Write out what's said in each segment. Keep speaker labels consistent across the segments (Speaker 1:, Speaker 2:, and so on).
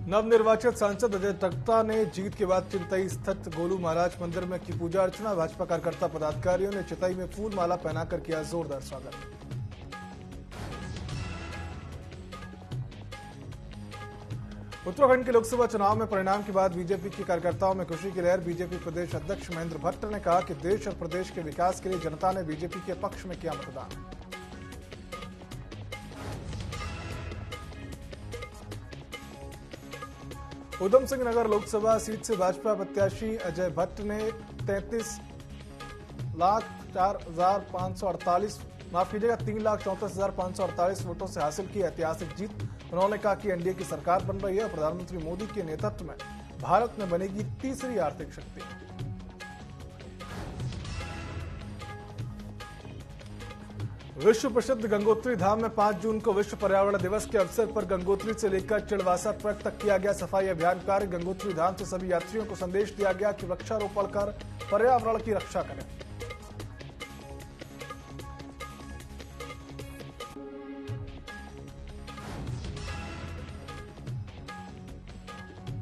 Speaker 1: नवनिर्वाचित सांसद अजय टकता ने जीत के बाद चिंतई स्थित गोलू महाराज मंदिर में की पूजा अर्चना। भाजपा कार्यकर्ता पदाधिकारियों ने चितई में फूल माला पहनाकर किया जोरदार स्वागत। उत्तराखंड के लोकसभा चुनाव में परिणाम के बाद बीजेपी के कार्यकर्ताओं में खुशी की लहर। बीजेपी प्रदेश अध्यक्ष महेंद्र भट्ट ने कहा कि देश और प्रदेश के विकास के लिए जनता ने बीजेपी के पक्ष में किया मतदान। उधम सिंह नगर लोकसभा सीट से भाजपा प्रत्याशी अजय भट्ट ने 3,34,548 वोटों से हासिल की ऐतिहासिक जीत। उन्होंने कहा कि एनडीए की सरकार बन रही है और प्रधानमंत्री मोदी के नेतृत्व में भारत में बनेगी तीसरी आर्थिक शक्ति। विश्व प्रसिद्ध गंगोत्री धाम में 5 जून को विश्व पर्यावरण दिवस के अवसर पर गंगोत्री से लेकर चिड़वासा ट्रैक तक किया गया सफाई अभियान कार्य। गंगोत्री धाम से सभी यात्रियों को संदेश दिया गया कि वृक्षारोपण कर पर्यावरण की रक्षा करें।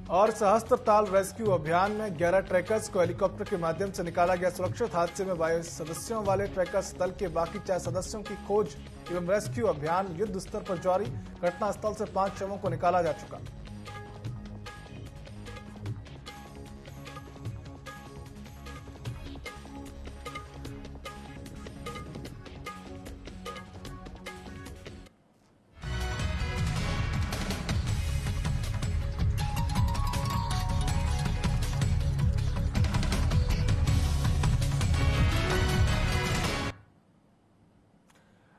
Speaker 1: और सहस्त्र ताल रेस्क्यू अभियान में 11 ट्रैकर्स को हेलीकॉप्टर के माध्यम से निकाला गया सुरक्षित। हादसे में 22 सदस्यों वाले ट्रैकर्स दल के बाकी 4 सदस्यों की खोज एवं रेस्क्यू अभियान युद्ध स्तर पर जारी। घटनास्थल से 5 शवों को निकाला जा चुका।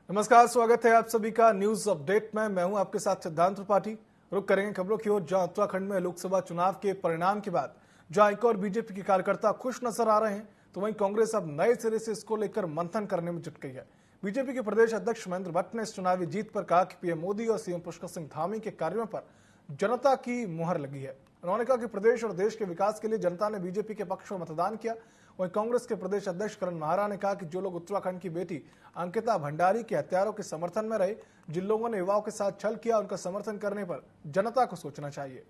Speaker 1: नमस्कार, स्वागत है आप सभी का न्यूज अपडेट में। मैं हूं आपके साथ सिद्धांत त्रिपाठी। रुक करेंगे खबरों की ओर, जहां उत्तराखंड में लोकसभा चुनाव के परिणाम के बाद जहां एक और बीजेपी के कार्यकर्ता खुश नजर आ रहे हैं, तो वहीं कांग्रेस अब नए सिरे से इसको लेकर मंथन करने में जुट गई है। बीजेपी के प्रदेश अध्यक्ष महेंद्र भट्ट ने इस चुनावी जीत पर कहा कि पीएम मोदी और सीएम पुष्कर सिंह धामी के कार्यों पर जनता की मुहर लगी है। उन्होंने कहा कि प्रदेश और देश के विकास के लिए जनता ने बीजेपी के पक्ष में मतदान किया। वहीं कांग्रेस के प्रदेश अध्यक्ष करण महारा ने कहा कि जो लोग उत्तराखंड की बेटी अंकिता भंडारी के हत्यारों के समर्थन में रहे, जिन लोगों ने युवाओं के साथ छल किया, उनका समर्थन करने पर जनता को सोचना चाहिए।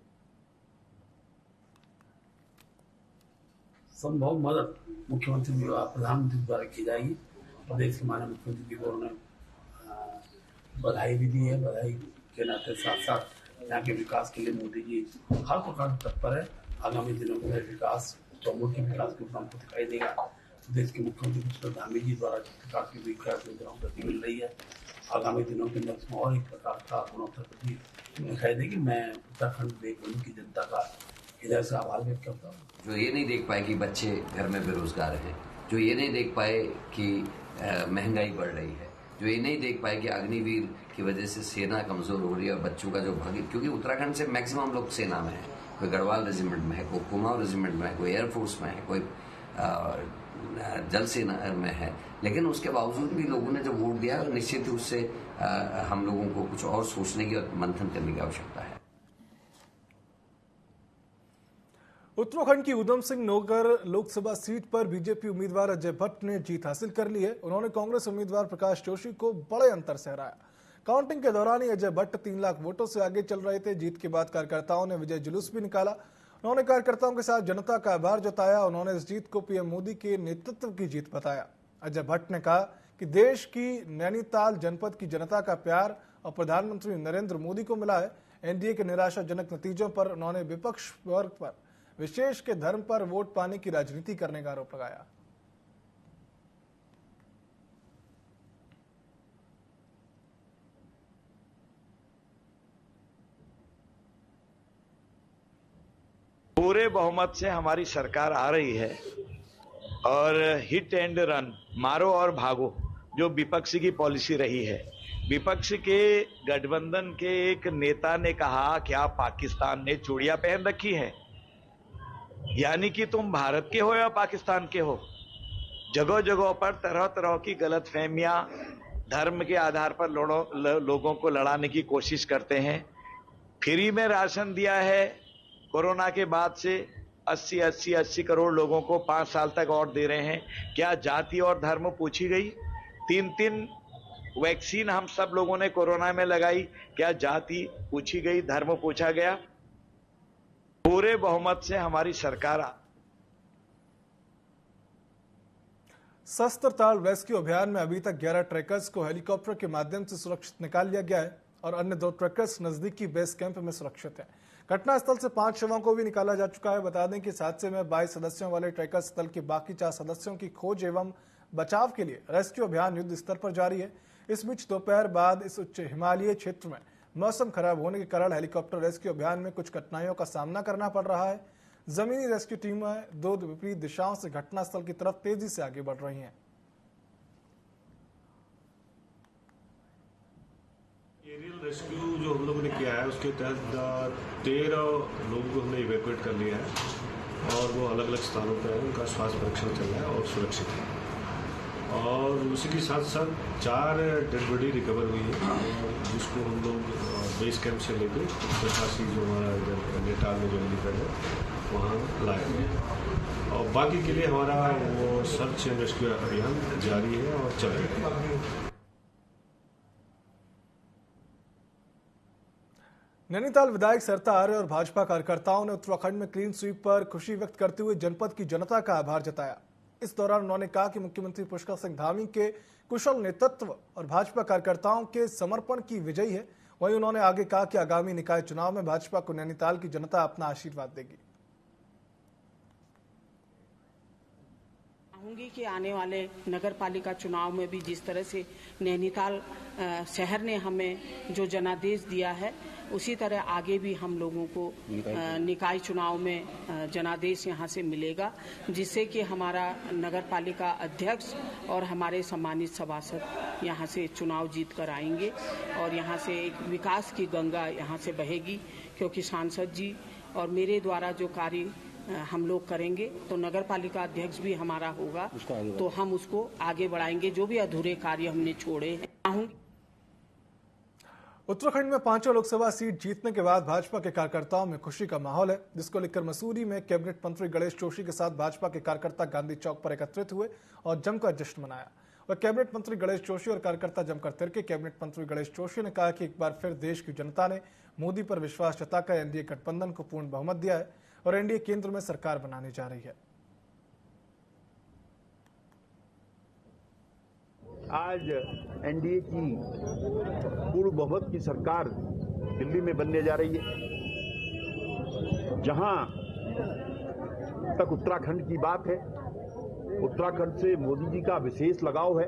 Speaker 2: संभव मदद मुख्यमंत्री प्रधानमंत्री द्वारा की जाएगी। प्रदेश के माननीय मुख्यमंत्री जी को उन्होंने बधाई भी दी है। बधाई के नाते साथ साथ यहाँ के विकास के लिए मोदी जी हर प्रकार तत्पर है। आगामी दिनों में विकास चौमुखी विकास के रूप में दिखाई देगा। देश के मुख्यमंत्री पुष्कर धामी जी द्वारा जिस प्रकार की विकास योजनाओं गति मिल रही है, आगामी दिनों के अंदर इसमें और एक प्रकार का गुणोत्तर दिखाई देगी। मैं उत्तराखंड की जनता का हृदय से आभार व्यक्त करता हूँ।
Speaker 3: जो ये नहीं देख पाए कि बच्चे घर में बेरोजगार हैं, जो ये नहीं देख पाए कि महंगाई बढ़ रही है, जो ये नहीं देख पाए कि अग्निवीर की वजह से सेना कमजोर हो रही है और बच्चों का जो भाग्य, क्योंकि उत्तराखंड से मैक्सिमम लोग सेना में है, कोई गढ़वाल रेजिमेंट में है, कोई कुमाऊं रेजिमेंट में है, कोई एयरफोर्स में है, कोई जल सेना में है, लेकिन उसके बावजूद भी लोगों ने जब वोट दिया, निश्चित ही उससे हम लोगों को कुछ और सोचने की और मंथन करने की आवश्यकता है।
Speaker 1: उत्तराखंड की उधम सिंह नगर लोकसभा सीट पर बीजेपी उम्मीदवार अजय भट्ट ने जीत हासिल कर ली है। उन्होंने कांग्रेस उम्मीदवार प्रकाश जोशी को बड़े अंतर से हराया। काउंटिंग के दौरान ही अजय भट्ट 3 लाख वोटों से आगे चल रहे थे। जीत के बाद कार्यकर्ताओं ने विजय जुलूस भी निकाला। उन्होंने कार्यकर्ताओं के साथ जनता का आभार जताया। उन्होंने इस जीत को पीएम मोदी के नेतृत्व की जीत बताया। अजय भट्ट ने कहा कि देश की नैनीताल जनपद की जनता का प्यार और प्रधानमंत्री नरेंद्र मोदी को मिला है। एनडीए के निराशाजनक नतीजों पर उन्होंने विपक्ष वर्ग पर, विशेष के धर्म पर वोट पाने की राजनीति करने का आरोप लगाया।
Speaker 4: पूरे बहुमत से हमारी सरकार आ रही है और हिट एंड रन, मारो और भागो, जो विपक्ष की पॉलिसी रही है। विपक्ष के गठबंधन के एक नेता ने कहा क्या पाकिस्तान ने चूड़ियां पहन रखी है, यानी कि तुम भारत के हो या पाकिस्तान के हो। जगह जगह पर तरह तरह की गलतफहमियां धर्म के आधार पर लोगों को लड़ाने की कोशिश करते हैं। फ्री में राशन दिया है, कोरोना के बाद से 80 करोड़ लोगों को 5 साल तक और दे रहे हैं। क्या जाति और धर्म पूछी गई? 3 वैक्सीन हम सब लोगों ने कोरोना में लगाई, क्या जाति पूछी गई, धर्म पूछा गया? पूरे बहुमत से हमारी सरकार
Speaker 1: शस्त्र ताल रेस्क्यू अभियान में अभी तक 11 ट्रैकर्स को हेलीकॉप्टर के माध्यम से सुरक्षित निकाल लिया गया है और अन्य 2 ट्रैकर्स नजदीकी बेस कैंप में सुरक्षित हैं। घटनास्थल से 5 शवों को भी निकाला जा चुका है। बता दें कि इस हादसे में 22 सदस्यों वाले ट्रैकर्स दल के बाकी 4 सदस्यों की खोज एवं बचाव के लिए रेस्क्यू अभियान युद्ध स्तर पर जारी है। इस बीच दोपहर बाद इस उच्च हिमालयी क्षेत्र में मौसम खराब होने के कारण हेलीकॉप्टर रेस्क्यू अभियान में कुछ कठिनाइयों का सामना करना पड़ रहा है। जमीनी रेस्क्यू टीमें 2 विपरीत दिशाओं से घटनास्थल की तरफ तेजी से आगे बढ़ रही हैं।
Speaker 5: एरियल रेस्क्यू जो हम लोगों ने किया है उसके तहत 13 लोगों को हमने इवैक्यूएट कर लिया है और वो अलग अलग स्थानों पर है, उनका स्वास्थ्य परीक्षण चल रहा है और सुरक्षित है। और उसी के साथ साथ 4 डेड बॉडी रिकवर हुई है जिसको हम लोग बेस कैंप से लेकर प्रशासी जो हमारा इधर नेटाल में जो हेलीपैड है वहाँ लाए हैं और बाकी के लिए हमारा वो सर्च एंड रेस्क्यू अभियान जारी है और चल रहा है।
Speaker 1: नैनीताल विधायक सरिता आर्य और भाजपा कार्यकर्ताओं ने उत्तराखंड में क्लीन स्वीप पर खुशी व्यक्त करते हुए जनपद की जनता का आभार जताया। इस दौरान उन्होंने कहा कि मुख्यमंत्री पुष्कर सिंह धामी के कुशल नेतृत्व और भाजपा कार्यकर्ताओं के समर्पण की विजयी है। वहीं उन्होंने आगे कहा कि आगामी निकाय चुनाव में भाजपा को नैनीताल की जनता अपना आशीर्वाद देगी।
Speaker 6: चाहूंगी कि आने वाले नगर पालिका चुनाव में भी जिस तरह से नैनीताल शहर ने हमें जो जनादेश दिया है उसी तरह आगे भी हम लोगों को निकाय चुनाव में जनादेश यहाँ से मिलेगा, जिससे कि हमारा नगर पालिका अध्यक्ष और हमारे सम्मानित सभासद यहाँ से चुनाव जीत कर आएंगे और यहाँ से एक विकास की गंगा यहाँ से बहेगी। क्योंकि सांसद जी और मेरे द्वारा जो कार्य हम लोग करेंगे तो नगर पालिका अध्यक्ष भी हमारा होगा तो हम उसको आगे बढ़ाएंगे, जो भी अधूरे कार्य हमने छोड़े हैं।
Speaker 1: उत्तराखंड में 5 लोकसभा सीट जीतने के बाद भाजपा के कार्यकर्ताओं में खुशी का माहौल है, जिसको लेकर मसूरी में कैबिनेट मंत्री गणेश जोशी के साथ भाजपा के कार्यकर्ता गांधी चौक पर एकत्रित हुए और जमकर जश्न मनाया। वह कैबिनेट मंत्री गणेश जोशी और कार्यकर्ता जमकर तिरके। कैबिनेट मंत्री गणेश जोशी ने कहा कि एक बार फिर देश की जनता ने मोदी पर विश्वास जताकर एनडीए गठबंधन को पूर्ण बहुमत दिया है और एनडीए केंद्र में सरकार बनाने जा रही है।
Speaker 7: आज एनडीए की पूर्ण बहुमत की सरकार दिल्ली में बनने जा रही है। जहां तक उत्तराखंड की बात है, उत्तराखंड से मोदी जी का विशेष लगाव है।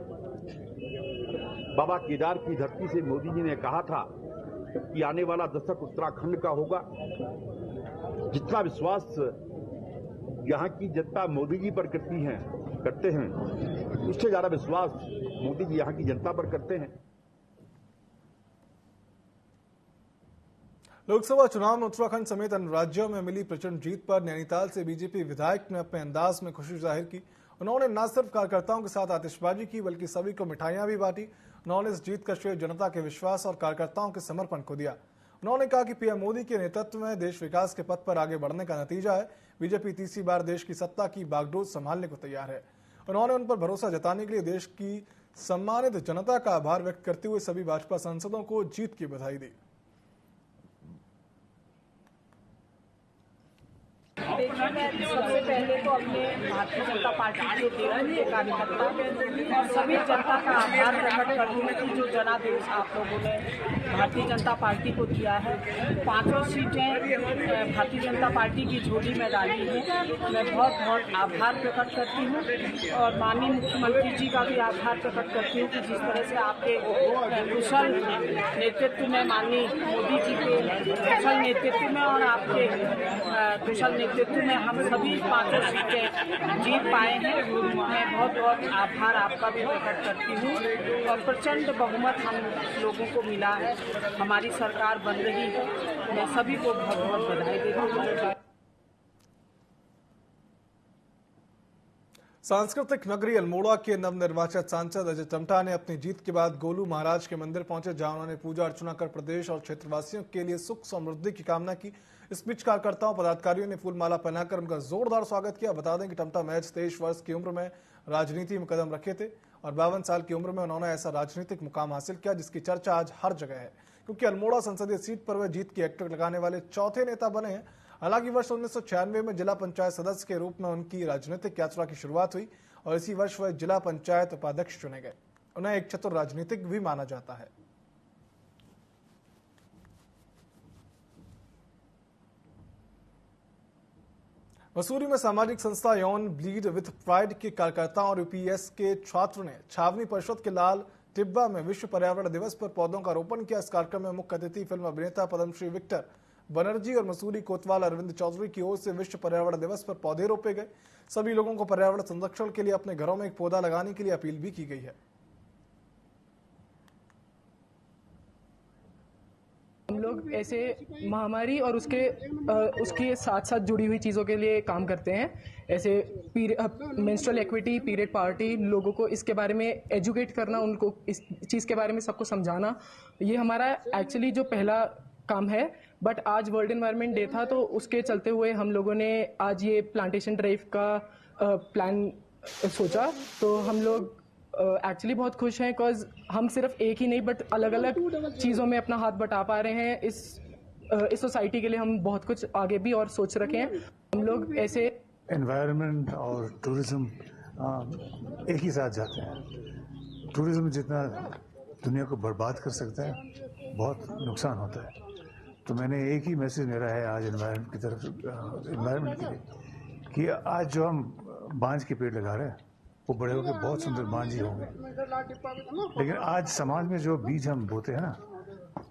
Speaker 7: बाबा केदार की धरती से मोदी जी ने कहा था कि आने वाला दशक उत्तराखंड का होगा। जितना विश्वास यहाँ की जनता मोदी जी पर करते हैं, उससे ज्यादा विश्वास मोदी जी यहाँ की जनता पर करते हैं।
Speaker 1: लोकसभा चुनाव में उत्तराखंड समेत अन्य राज्यों में मिली प्रचंड जीत पर नैनीताल से बीजेपी विधायक ने अपने अंदाज में खुशी जाहिर की। उन्होंने न सिर्फ कार्यकर्ताओं के साथ आतिशबाजी की बल्कि सभी को मिठाइयां भी बांटी। उन्होंने इस जीत का श्रेय जनता के विश्वास और कार्यकर्ताओं के समर्पण को दिया। उन्होंने कहा कि पीएम मोदी के नेतृत्व में देश विकास के पथ पर आगे बढ़ने का नतीजा है। बीजेपी तीसरी बार देश की सत्ता की बागडोर संभालने को तैयार है। उन्होंने उन पर भरोसा जताने के लिए देश की सम्मानित जनता का आभार व्यक्त करते हुए सभी भाजपा सांसदों को जीत की बधाई दी।
Speaker 8: सबसे पहले तो अपने भारतीय जनता पार्टी के देश कार्यकर्ता और सभी जनता का आभार प्रकट करती हूँ कि जो जनादेश आप लोगों ने भारतीय जनता पार्टी को दिया है। 5 सीटें भारतीय जनता पार्टी की झोली में डाली है। मैं बहुत आभार प्रकट करती हूँ और माननीय मुख्यमंत्री जी का भी आभार प्रकट करती हूँ कि जिस तरह से आपके कुशल नेतृत्व में, माननीय मोदी जी के कुशल नेतृत्व में और आपके कुशल नेतृत्व में हम सभी 5 सीटें जीत पाए हैं। मैं बहुत आभार आपका भी प्रकट करती हूँ और प्रचंड बहुमत हम लोगों को मिला है। हमारी सरकार बन रही है। मैं सभी को बहुत बधाई देती हूँ।
Speaker 1: सांस्कृतिक नगरी अल्मोड़ा के नवनिर्वाचित सांसद अजय टमटा ने अपनी जीत के बाद गोलू महाराज के मंदिर पहुंचे, जहां उन्होंने पूजा अर्चना कर प्रदेश और क्षेत्रवासियों के लिए सुख समृद्धि की कामना की। इस बीच कार्यकर्ताओं पदाधिकारियों ने फूल माला पहनाकर उनका जोरदार स्वागत किया। बता दें कि टमटा महज 23 वर्ष की उम्र में राजनीति में कदम रखे थे और 52 साल की उम्र में उन्होंने ऐसा राजनीतिक मुकाम हासिल किया जिसकी चर्चा आज हर जगह है, क्योंकि अल्मोड़ा संसदीय सीट पर वह जीत की हैट्रिक लगाने वाले चौथे नेता बने हैं। हालांकि वर्ष 1996 में जिला पंचायत सदस्य के रूप में उनकी राजनीतिक यात्रा की शुरुआत हुई और इसी वर्ष वह जिला पंचायत उपाध्यक्ष चुने गए। उन्हें एक चतुर राजनीतिक भी माना जाता है। मसूरी में सामाजिक संस्था यौन ब्लीड विथ प्राइड के कार्यकर्ताओं और यूपीएस के छात्र ने छावनी परिषद के लाल टिब्बा में विश्व पर्यावरण दिवस पर पौधों का रोपण किया। इस कार्यक्रम में मुख्य अतिथि फिल्म अभिनेता पद्मश्री विक्टर बनर्जी और मसूरी कोतवाल अरविंद चौधरी की ओर से विश्व पर्यावरण दिवस पर पौधे रोपे गए। सभी लोगों को पर्यावरण संरक्षण के लिए अपने घरों में एक पौधा लगाने के लिए अपील भी की गई है।
Speaker 9: हम लोग ऐसे महामारी और उसके साथ साथ जुड़ी हुई चीज़ों के लिए काम करते हैं। ऐसे मेंस्ट्रुअल इक्विटी, पीरियड पार्टी, लोगों को इसके बारे में एजुकेट करना, उनको इस चीज़ के बारे में सबको समझाना, ये हमारा एक्चुअली जो पहला काम है। बट आज वर्ल्ड एनवायरनमेंट डे था, तो उसके चलते हुए हम लोगों ने आज ये प्लांटेशन ड्राइव का प्लान सोचा। तो हम लोग एक्चुअली बहुत खुश हैं, बिकॉज हम सिर्फ एक ही नहीं बट अलग अलग चीज़ों में अपना हाथ बटा पा रहे हैं। इस सोसाइटी के लिए हम बहुत कुछ आगे भी और सोच रखे हैं। हम लोग ऐसे
Speaker 10: एनवायरनमेंट और टूरिज्म एक ही साथ जाते हैं। टूरिज्म जितना दुनिया को बर्बाद कर सकता है, बहुत नुकसान होता है। तो मैंने एक ही मैसेज मेरा है आज एनवायरनमेंट की तरफ, एनवायरनमेंट के लिए, कि आज जो हम बांज के पेड़ लगा रहे हैं वो बड़े होकर बहुत सुंदर बांझी होंगे, लेकिन आज समाज में जो बीज हम बोते हैं ना,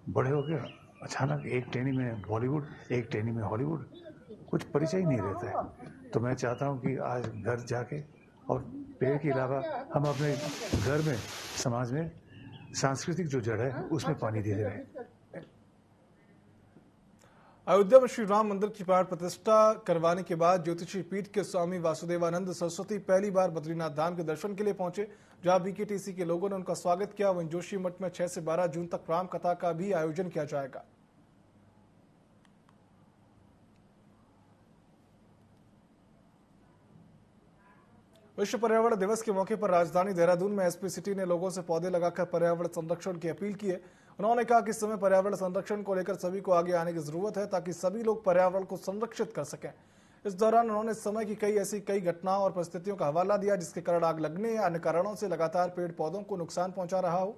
Speaker 10: बड़े होकर अचानक एक टहनी में बॉलीवुड, एक टहनी में हॉलीवुड, कुछ परिचय ही नहीं रहता है। तो मैं चाहता हूं कि आज घर जाके और पेड़ के अलावा हम अपने घर में, समाज में सांस्कृतिक जो जड़ है उसमें पानी दे रहे हैं।
Speaker 1: अयोध्या में श्री राम मंदिर की प्राण प्रतिष्ठा करवाने के बाद ज्योतिषी पीठ के स्वामी वासुदेवानंद सरस्वती पहली बार बद्रीनाथ धाम के दर्शन के लिए पहुंचे, जहां बीकेटीसी के लोगों ने उनका स्वागत किया। वहीं जोशी मठ में 6 से 12 जून तक राम कथा का भी आयोजन किया जाएगा। विश्व पर्यावरण दिवस के मौके पर राजधानी देहरादून में एसपी सिटी ने लोगों से पौधे लगाकर पर्यावरण संरक्षण की अपील की है। उन्होंने कहा कि इस समय पर्यावरण संरक्षण को लेकर सभी को आगे आने की जरूरत है, ताकि सभी लोग पर्यावरण को संरक्षित कर सकें। इस दौरान उन्होंने इस समय की कई घटनाओं और परिस्थितियों का हवाला दिया, जिसके कारण आग लगने या अन्य कारणों से लगातार पेड़ पौधों को नुकसान पहुंचा रहा हो।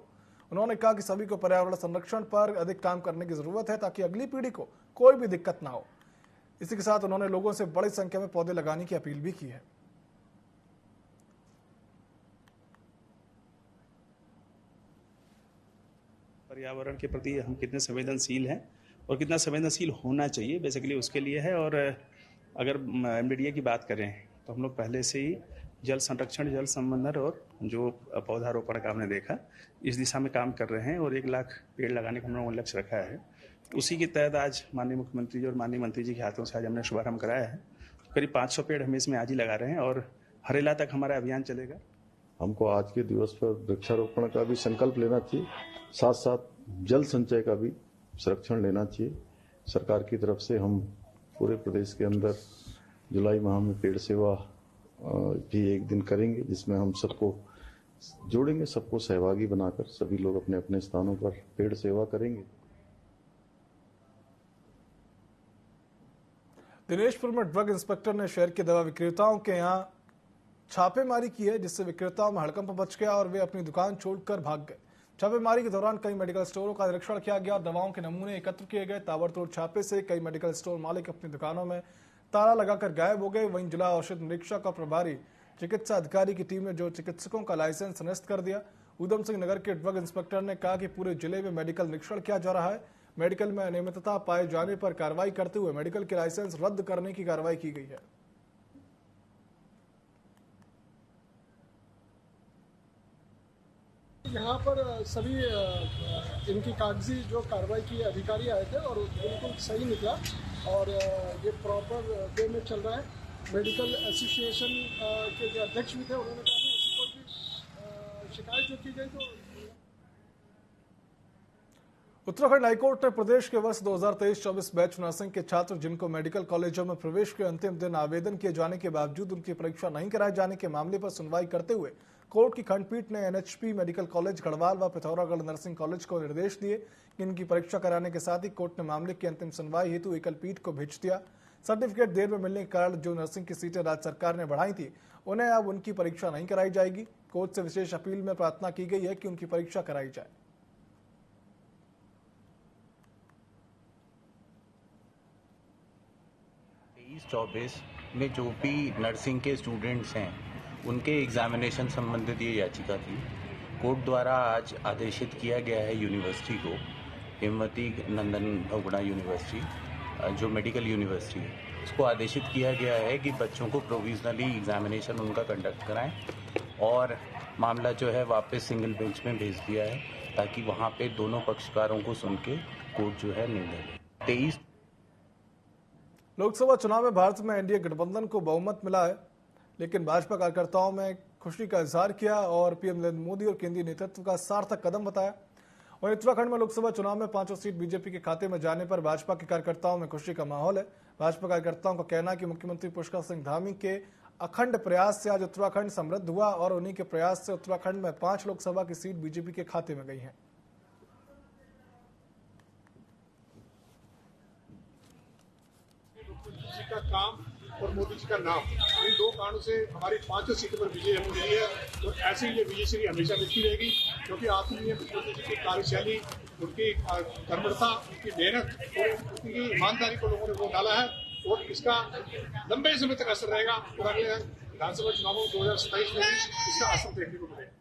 Speaker 1: उन्होंने कहा कि सभी को पर्यावरण संरक्षण पर अधिक काम करने की जरूरत है, ताकि अगली पीढ़ी को कोई भी दिक्कत ना हो। इसी के साथ उन्होंने लोगों से बड़ी संख्या में पौधे लगाने की अपील भी की है।
Speaker 11: पर्यावरण के प्रति हम कितने संवेदनशील हैं और कितना संवेदनशील होना चाहिए, बेसिकली उसके लिए है। और अगर एमडीडीए की बात करें तो हम लोग पहले से ही जल संरक्षण, जल संवर्धन और जो पौधारोपण का हमने देखा, इस दिशा में काम कर रहे हैं और 1 लाख पेड़ लगाने का हम लोगों ने लक्ष्य रखा है। उसी के तहत आज माननीय मुख्यमंत्री जी और माननीय मंत्री जी के हाथों से आज हमने शुभारंभ कराया है। करीब 500 पेड़ हम इसमें आज ही लगा रहे हैं और हरेला तक हमारा अभियान चलेगा।
Speaker 12: हमको आज के दिवस पर वृक्षारोपण का भी संकल्प लेना चाहिए, साथ साथ जल संचय का भी संरक्षण लेना चाहिए। सरकार की तरफ से हम पूरे प्रदेश के अंदर जुलाई माह में पेड़ सेवा भी एक दिन करेंगे, जिसमें हम सबको जोड़ेंगे, सबको सहभागी बनाकर सभी लोग अपने अपने स्थानों पर पेड़ सेवा करेंगे।
Speaker 1: दिनेशपुर में ड्रग इंस्पेक्टर ने शहर के दवा विक्रेताओं के यहां छापेमारी की है, जिससे विक्रेताओं में हड़कंप मच गया और वे अपनी दुकान छोड़कर भाग गए। छापेमारी के दौरान कई मेडिकल स्टोरों का निरीक्षण किया गया और दवाओं के नमूने एकत्र किए गए। ताबड़तोड़ छापे से कई मेडिकल स्टोर मालिक अपनी दुकानों में ताला लगाकर गायब हो गए। वहीं जिला औषध निरीक्षक और प्रभारी चिकित्सा अधिकारी की टीम ने जो चिकित्सकों का लाइसेंस निरस्त कर दिया। उधम सिंह नगर के ड्रग इंस्पेक्टर ने कहा कि पूरे जिले में मेडिकल निरीक्षण किया जा रहा है। मेडिकल में अनियमितता पाए जाने पर कार्रवाई करते हुए मेडिकल के लाइसेंस रद्द करने की कार्रवाई की गई है।
Speaker 13: यहाँ पर सभी इनकी कागजी जो कार्रवाई की अधिकारी आए थे और बिल्कुल सही निकला और ये प्रॉपर वे में चल रहा है। मेडिकल एसोसिएशन के जो अध्यक्ष भी थे उन्होंने कहा कि ऐसी कोई भी शिकायत जो की गई तो।
Speaker 1: उत्तराखंड हाईकोर्ट ने प्रदेश के वर्ष 2023-24 बैच नर्सिंग के छात्र जिनको मेडिकल कॉलेजों में प्रवेश के अंतिम दिन आवेदन किए जाने के बावजूद उनकी परीक्षा नहीं कराए जाने के मामले पर सुनवाई करते हुए कोर्ट की खंडपीठ ने एनएचपी मेडिकल कॉलेज गढ़वाल व पिथौरागढ़ नर्सिंग कॉलेज को निर्देश दिए कि इनकी परीक्षा कराने के साथ ही कोर्ट ने मामले की अंतिम सुनवाई हेतु एकल पीठ को भेज दिया। सर्टिफिकेट देर में मिलने के कारण जो नर्सिंग की सीटें राज्य सरकार ने बढ़ाई थी उन्हें अब उनकी परीक्षा नहीं कराई जाएगी। कोर्ट से विशेष अपील में प्रार्थना की गई है कि उनकी परीक्षा कराई जाए।
Speaker 14: 23-24 में जो भी नर्सिंग के स्टूडेंट्स हैं उनके एग्जामिनेशन संबंधित ये याचिका थी। कोर्ट द्वारा आज आदेशित किया गया है यूनिवर्सिटी को, हेमवती नंदन बहुगुणा यूनिवर्सिटी जो मेडिकल यूनिवर्सिटी है, इसको आदेशित किया गया है कि बच्चों को प्रोविजनली एग्जामिनेशन उनका कंडक्ट कराएं और मामला जो है वापस सिंगल बेंच में भेज दिया है ताकि वहाँ पे दोनों पक्षकारों को सुन के कोर्ट जो है निर्णय ले। 23
Speaker 1: लोकसभा चुनाव में भारत में एनडीए गठबंधन को बहुमत मिला है, लेकिन भाजपा कार्यकर्ताओं में खुशी का इजहार किया और पीएम नरेंद्र मोदी और केंद्रीय नेतृत्व का सार्थक कदम बताया। वहीं उत्तराखंड में लोकसभा चुनाव में 5 सीट बीजेपी के खाते में जाने पर भाजपा के कार्यकर्ताओं में खुशी का माहौल है। भाजपा कार्यकर्ताओं का कहना है कि मुख्यमंत्री पुष्कर सिंह धामी के अखंड प्रयास से आज उत्तराखंड समृद्ध हुआ और उन्हीं के प्रयास से उत्तराखंड में 5 लोकसभा की सीट बीजेपी के खाते में गई है।
Speaker 13: जी का काम और मोदी जी का नाम, इन दो कारणों से हमारी 5 सीटों पर विजय हो गई है। तो ऐसी ये विजय श्री हमेशा मिलती रहेगी, क्योंकि आत्मीय मुख्यमंत्री जी की कार्यशैली, उनकी कर्मठता, उनकी मेहनत और उनकी ईमानदारी को लोगों ने वोट डाला है और इसका लंबे समय तक असर रहेगा और अगले विधानसभा चुनावों 2027 में भी इसका असर देखने को मिलेगा।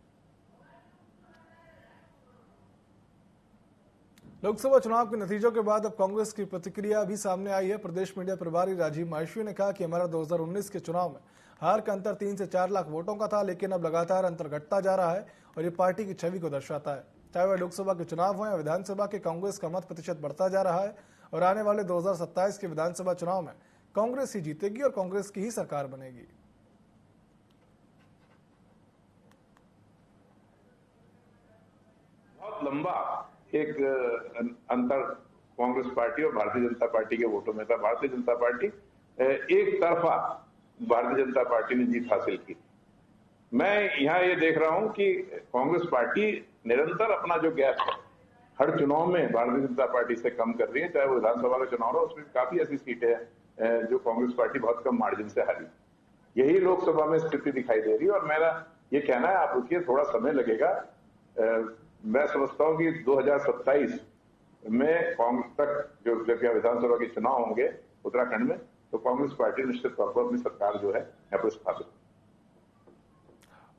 Speaker 1: लोकसभा चुनाव के नतीजों के बाद अब कांग्रेस की प्रतिक्रिया भी सामने आई है। प्रदेश मीडिया प्रभारी राजीव माहेश्वरी ने कहा कि हमारा 2019 के चुनाव में हार का अंतर 3 से 4 लाख वोटों का था, लेकिन अब लगातार अंतर घटता जा रहा है और ये पार्टी की छवि को दर्शाता है। चाहे वह लोकसभा के चुनाव हो या विधानसभा के, कांग्रेस का मत प्रतिशत बढ़ता जा रहा है और आने वाले 2027 के विधानसभा चुनाव में कांग्रेस ही जीतेगी और कांग्रेस की ही सरकार बनेगी।
Speaker 15: बहुत लंबा एक अंतर कांग्रेस पार्टी और भारतीय जनता पार्टी के वोटों में था। भारतीय जनता पार्टी एक तरफा भारतीय जनता पार्टी ने जीत हासिल की। मैं यहाँ ये देख रहा हूँ कि कांग्रेस पार्टी निरंतर अपना जो गैप है हर चुनाव में भारतीय जनता पार्टी से कम कर रही है। चाहे वो विधानसभा का चुनाव हो, उसमें काफी ऐसी सीटें हैं जो कांग्रेस पार्टी बहुत कम मार्जिन से हारी। यही लोकसभा में स्थिति दिखाई दे रही है और मेरा ये कहना है, आप रुकिए, थोड़ा समय लगेगा। मैं समझता हूं कि 2027 में कांग्रेस तक जो जब विधानसभा के चुनाव होंगे उत्तराखंड में, तो कांग्रेस पार्टी निश्चित तौर पर अपनी सरकार जो है यहाँ पर स्थापित।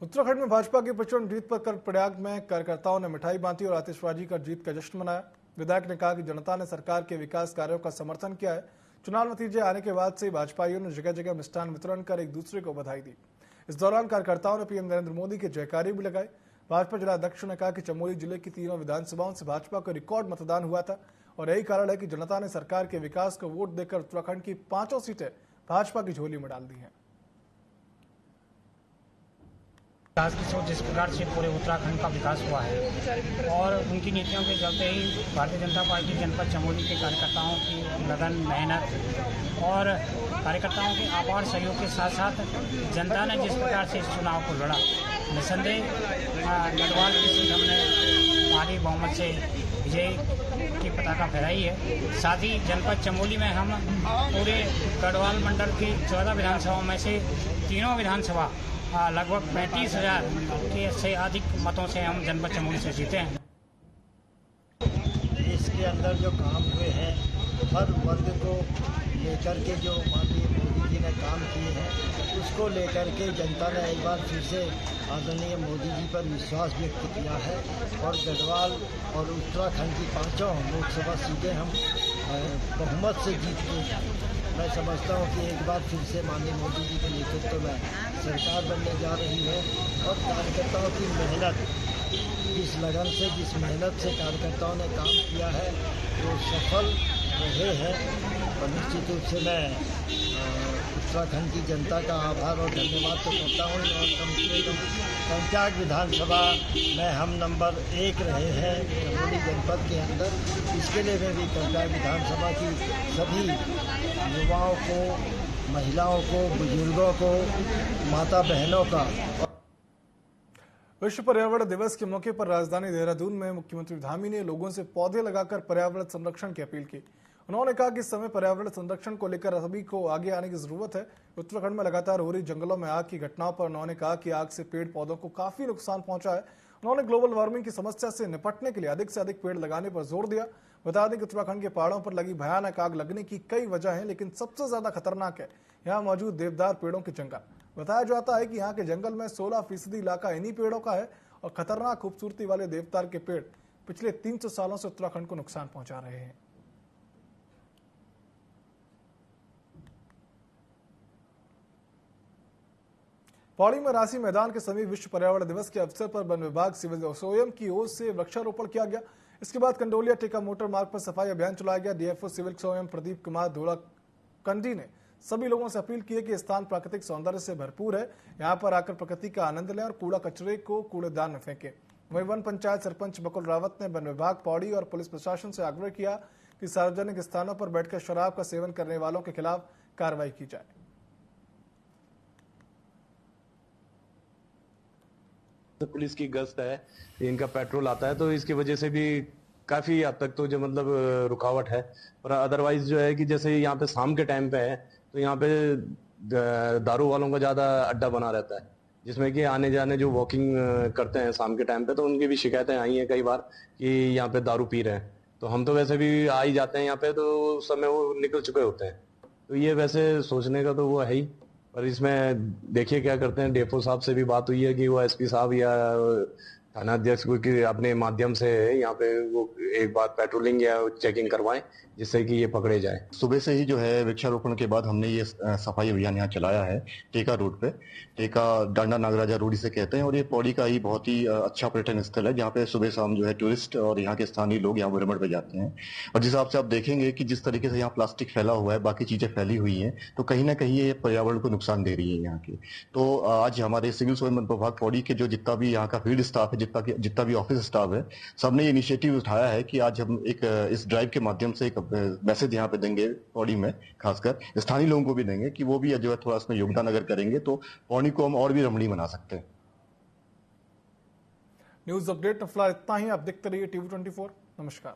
Speaker 1: उत्तराखंड में भाजपा की प्रचंड जीत पर कर्णप्रयाग में कार्यकर्ताओं ने मिठाई बांटी और आतिशबाजी कर जीत का जश्न मनाया। विधायक ने कहा कि जनता ने सरकार के विकास कार्यों का समर्थन किया है। चुनाव नतीजे आने के बाद से भाजपाइयों ने जगह जगह मिष्ठान वितरण कर एक दूसरे को बधाई दी। इस दौरान कार्यकर्ताओं ने पीएम नरेंद्र मोदी के जयकारे भी लगाए। भाजपा जिला अध्यक्ष ने कहा कि चमोली जिले की तीनों विधानसभाओं से भाजपा को रिकॉर्ड मतदान हुआ था और यही कारण है कि जनता ने सरकार के विकास को वोट देकर उत्तराखंड की 5 सीटें भाजपा की झोली में डाल दी हैं।
Speaker 16: विकास की सोच जिस प्रकार से पूरे उत्तराखंड का विकास हुआ है और उनकी नीतियों के चलते ही भारतीय जनता पार्टी जनपद चमोली के कार्यकर्ताओं की लगन, मेहनत और कार्यकर्ताओं के अपार सहयोग के साथ साथ जनता ने जिस प्रकार से इस चुनाव को लड़ा, निसंदेह गढ़वाल की सीट हमने भारी बहुमत से विजय की पताका फहराई है। साथ ही जनपद चमोली में हम पूरे गढ़वाल मंडल की 14 विधानसभाओं में से तीनों विधानसभा लगभग 35,000 के से अधिक मतों से हम जनपद चमोली से जीते हैं।
Speaker 17: इसके अंदर जो काम हुए हैं हर वर्ग को लेकर के जो माननीय मोदी जी ने काम किए हैं उसको लेकर के जनता ने एक बार फिर से आदरणीय मोदी जी पर विश्वास व्यक्त किया है और गढ़वाल और उत्तराखंड की 5 लोकसभा सीटें हम बहुमत से जीत के मैं समझता हूँ कि एक बार फिर से माननीय मोदी जी के नेतृत्व में सरकार बनने जा रही है और कार्यकर्ताओं की मेहनत, जिस लगन से, जिस मेहनत से कार्यकर्ताओं ने काम किया है वो सफल रहे हैं और निश्चित रूप से मैं उत्तराखंड की जनता का आभार और धन्यवाद तो करता हूँ। और कम से कम कर्णप्रयाग विधानसभा में हम नंबर 1 रहे हैं चमोली जनपद के अंदर। इसके लिए मैं भी कर्णप्रयाग विधानसभा की सभी युवाओं को, महिलाओं को, बुजुर्गों को, माता बहनों का।
Speaker 1: विश्व पर्यावरण दिवस के मौके पर राजधानी देहरादून में मुख्यमंत्री धामी ने लोगों से पौधे लगाकर पर्यावरण संरक्षण की अपील की। उन्होंने कहा कि इस समय पर्यावरण संरक्षण को लेकर सभी को आगे आने की जरूरत है। उत्तराखंड में लगातार हो रही जंगलों में आग की घटनाओं पर उन्होंने कहा कि आग से पेड़ पौधों को काफी नुकसान पहुंचा है। उन्होंने ग्लोबल वार्मिंग की समस्या से निपटने के लिए अधिक से अधिक पेड़ लगाने पर जोर दिया। बता दें कि उत्तराखंड के पहाड़ों पर लगी भयानक आग लगने की कई वजह हैं, लेकिन सबसे ज्यादा खतरनाक है यहाँ मौजूद देवदार पेड़ों के जंगल। बताया जाता है कि यहाँ के जंगल में 16% इलाका इन्हीं पेड़ों का है और खतरनाक खूबसूरती वाले देवदार के पेड़ पिछले 300 सालों से उत्तराखंड को नुकसान पहुंचा रहे हैं। पौड़ी में राशि मैदान के समीप विश्व पर्यावरण दिवस के अवसर पर वन विभाग सिविल सोयम की ओर से वृक्षारोपण किया गया। इसके बाद कंडोलिया टेका मोटर मार्ग पर सफाई अभियान चलाया गया। डीएफओ सिविल सोयम प्रदीप कुमार धोलाकंडी ने सभी लोगों से अपील की है कि स्थान प्राकृतिक सौंदर्य से भरपूर है, यहाँ पर आकर प्रकृति का आनंद लें और कूड़ा कचरे को कूड़ेदान में फेंकें। वहीं वन पंचायत सरपंच बकुल रावत ने वन विभाग पौड़ी और पुलिस प्रशासन से आग्रह किया कि सार्वजनिक स्थानों पर बैठकर शराब का सेवन करने वालों के खिलाफ कार्रवाई की जाए।
Speaker 18: पुलिस की गश्त है, इनका पेट्रोल आता है, तो इसकी वजह से भी काफी हद तक तो जो मतलब रुकावट है। और अदरवाइज जो है कि जैसे यहाँ पे शाम के टाइम पे है तो यहाँ पे दारू वालों का ज्यादा अड्डा बना रहता है, जिसमें कि आने जाने जो वॉकिंग करते हैं शाम के टाइम पे, तो उनकी भी शिकायतें आई हैं कई बार कि यहाँ पे दारू पी रहे हैं। तो हम तो वैसे भी आ ही जाते हैं यहाँ पे, तो उस समय वो निकल चुके होते हैं। तो ये वैसे सोचने का तो वो है ही, पर इसमें देखिए क्या करते हैं। डेफो साहब से भी बात हुई है कि वो एसपी साहब या थाना अध्यक्ष को कि अपने माध्यम से यहाँ पे वो एक बार पेट्रोलिंग या चेकिंग करवाएं, जिससे कि ये पकड़े जाए।
Speaker 19: सुबह से ही जो है वृक्षारोपण के बाद हमने ये सफाई अभियान यहाँ चलाया है टेका रोड पे। टेका डांडा नागराजा रोड इसे कहते हैं और ये पौड़ी का ही बहुत ही अच्छा पर्यटन स्थल है, जहाँ पे सुबह शाम जो है टूरिस्ट और यहाँ के स्थानीय लोग यहाँ भ्रमण पे जाते हैं। और जिस हिसाब से आप देखेंगे कि जिस तरीके से यहाँ प्लास्टिक फैला हुआ है, बाकी चीजें फैली हुई है, तो कहीं ना कहीं ये पर्यावरण को नुकसान दे रही है यहाँ की। तो आज हमारे सिविल सोयम विभाग पौड़ी के जो जितना भी यहाँ का फील्ड स्टाफ है, जितना भी ऑफिस स्टाफ है, सबने इनिशिएटिव उठाया है कि आज हम एक इस ड्राइव के माध्यम से एक मैसेज यहाँ पे देंगे पौड़ी में, खासकर स्थानीय लोगों को भी देंगे कि वो भी जो है थोड़ा इसमें योगदान अगर करेंगे तो पौड़ी को हम और भी रमणीय बना सकते हैं।
Speaker 1: न्यूज अपडेट में फिलहाल इतना ही। आप देखते रहिए TV24। नमस्कार।